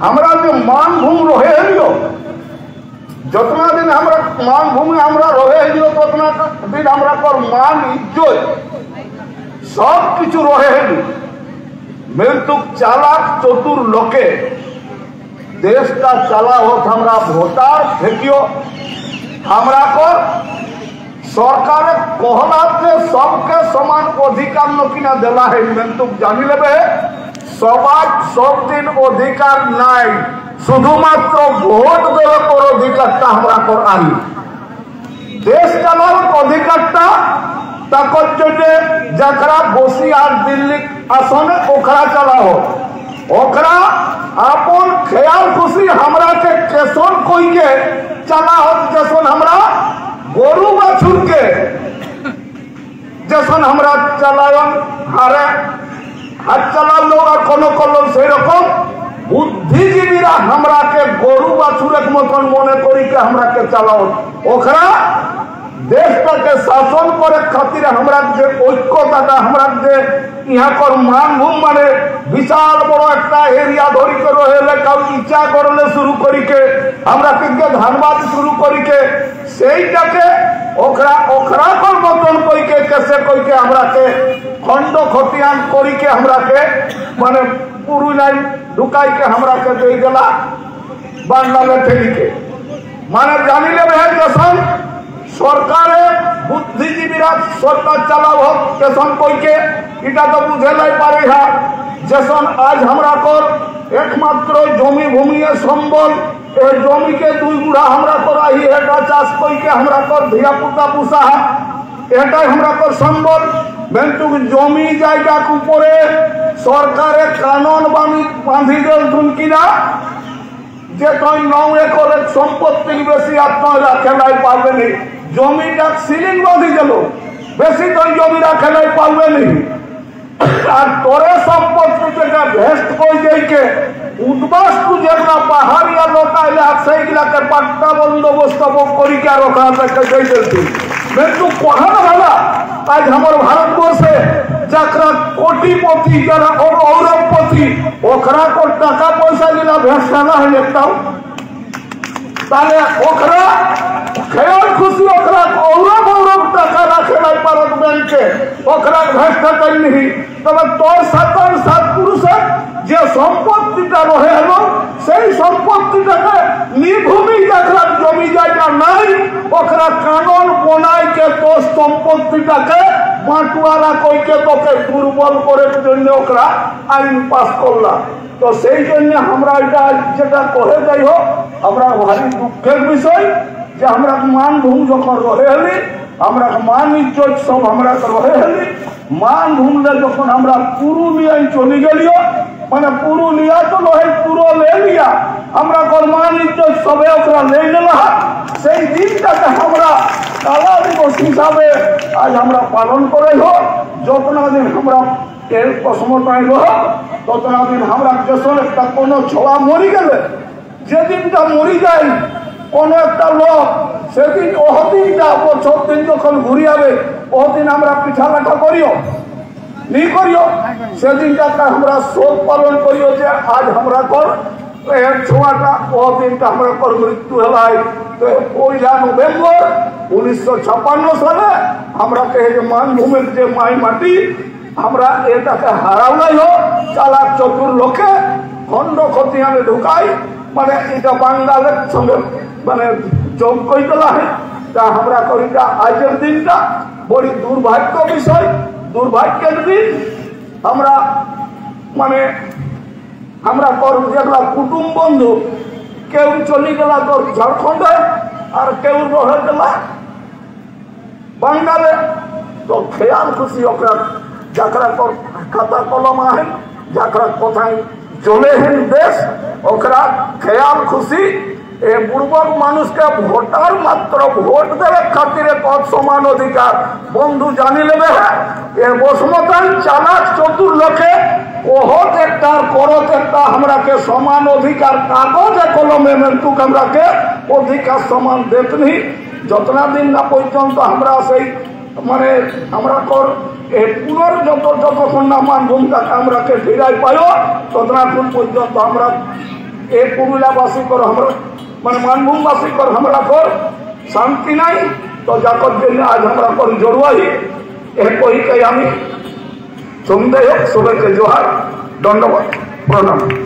আমরা যে মানভূম রহে হইল, যতনা দিন আমরা মানভূমি আমরা রহে হইল, ততনা দিন আমরা মান ইজ্জত সব কিছু রহে হইল। কিন্তু চালাক চতুর লোকে দেশটা চালা হোক আমরা ভোটার থেকেও আমরা সরকারের कहलाते सबके समान अधिकार नकिना देला है, কিন্তু জানি লেবে সবার সব দিন অধিকার নাই, শুধুমাত্র ভোট দেওয়ার পর অধিকারটা আমরা আনি। দেশ চালার অধিকারটা তাকর জন্য যারা বসি আর দিল্লি আসনে ওখরা চালা হোক, ওখরা अपन ख्याल खुशी हमरा के केसन कोई के चला हो, जैसन हमरा गरु बाछुर के जैसन हमरा चलायन हारे हाथ चला लोग और कोनो कलम से रकम बुद्धिजीवीरा हमरा के गरु बाछुर के मतन मने करी के हमरा के चलाओ, ओखरा देशटा के शासन करे खातिर हमरा जे ऐक्यता हमरा जे यहाँ कर मानभूम माने विशाल बड़ एक एरिया धरी के रहे इच्छा करले शुरू करी के हमरा के धनबाद शुरू करी के सेटाके ओखरा ओखरा कर मतन कोई के कैसे कोई के हमरा के खंड खतियान करी के हमरा के माने पुरु लाइन ढुकाई के हमरा के दे देला बांग्ला में ठेली के माने जानी लेबे है जसन सरकारे बुद्धिजीवीरा सरकार चलाव हो केसन कोई के इटा तो बुझे लाई पारे है। जैसन आज हमरा कर एकमात्र जमी भूमि संबल ए जमी के दुई गुड़ा हमरा कर आई एटा चाष कोई के हमरा कर धिया पुता पुसा है एटा हमरा कर संबल बेंतु जमी जायगा के ऊपरे सरकारे कानून बांधी देल दुनकिना जे कोई 9 एकड़ सम्पत्ति बेसी आत्मा राखे लाई पारबे नहीं, जमीटा सीलिंग बांधी दिल बेसी तो जमी राखे लाई पारबे नहीं और तोरे सम्पत्ति जेटा भेस्ट कोई जाई के उद्वास्तु जेना पहाड़िया लोक आइले सेगला के पट्टा बंदोबस्त करी के रखा के दे देती बेतु कहन वाला आज हमर भारतवर्षे जकरा कोटिपति जरा और औरबपति ओखरा को टाका पैसा दिला भेसाला है एकटाও ताले ओखरा खेल खुशी ओखरा औरब औरब टाका राखे लाई पारत बैंक के ओखरा भेस्ता कई नहीं तबे तोर सातन सात पुरुष जे सम्पत्तिटा रहे हलो সেই সম্পত্তিটাকে নিভূমি जकरा जमी जायगा নাই ओखरा कानून बनाई के तो सम्पत्तिटाके बांटवारा कोई के तोके दुर्बल करे जन्य ओकरा आईन पास करला तो সেই জন্য আমরা এটা যেটা কহে যাই হোক আমরা ভারী দুঃখের বিষয় যে আমরা মানভূম যখন রহে হলি আমরা মান ইজ্জত সব আমরা রহে হলি মানভূমে যখন আমরা পুরুলিয়ায় চলে গেলিও মানে পুরুলিয়া তো নয় পুরো ले लिया हमरा कर मान इज्जत सबे ओकरा ले लेला সেই দিনটাকে আমরা কালা দিবস হিসাবে आज हमरा पालन करे हो যতনা দিন আমরা এর কসমতাই রহ ততনা দিন আমরা দেশের একটা কোনো ছোড়া মরি গেলে যেদিনটা মরি যায় কোনো একটা লোক সেদিন ওহদিনটা বছর দিন যখন ঘুরি যাবে ওহদিন আমরা পিঠা লাঠা করিও नहीं करियो से दिनटा हमरा शोक पालन करियो जे आज हमरा कर एक छुआटा ओ दिनटा हमरा पर मृत्यु हलाई तो 1 नवंबर 1956 साले हमरा कहे जे मानभूमि जे माई माटी हमरा एटाके हारावलाई हो चालाक चतुर लोके खंड खतियाने ढुकाई माने एटा बांगालेर संगे माने जोग कई देला है ता हमरा करिटा आजेर दिनटा बड़ी दुर्भाग्य विषय दुर्भाग्य दिन हमरा माने हमरा कर जेगला कुटुंब बंधु केउ चली गला तो झारखंड और केउ रहे गला बांगाले तो ख्याल खुशी ओकरा जकरा कर खाता कलम है जकरा कोथाई चले हैं देश ओकरा ख्याल खुशी ए बुर्बक मानुष के भोटार मात्र भोट देवे खातिर समान अधिकार बंधु जानी लेबे है ए बसमतान चालाक चतुर लोके ओहत एक करत एक हमरा के समान अधिकार कागज कलमे में तू हमरा के अधिकार समान देत नहीं जतना दिन ना पर्यंत हमरा से माने हमरा कर ए पुनर जत ना मानभूमि हमरा के फिराई पायो ततना दिन पर्यंत हमरा ए पुरुलियावासी कर हमरा मान मानभूमवासी कर हमरा पर शांति नहीं तो जाकर दिन आज हमरा पर जरूरी यह कोई कही हमें सन्देह सुबह के जोहार दंडवत प्रणाम।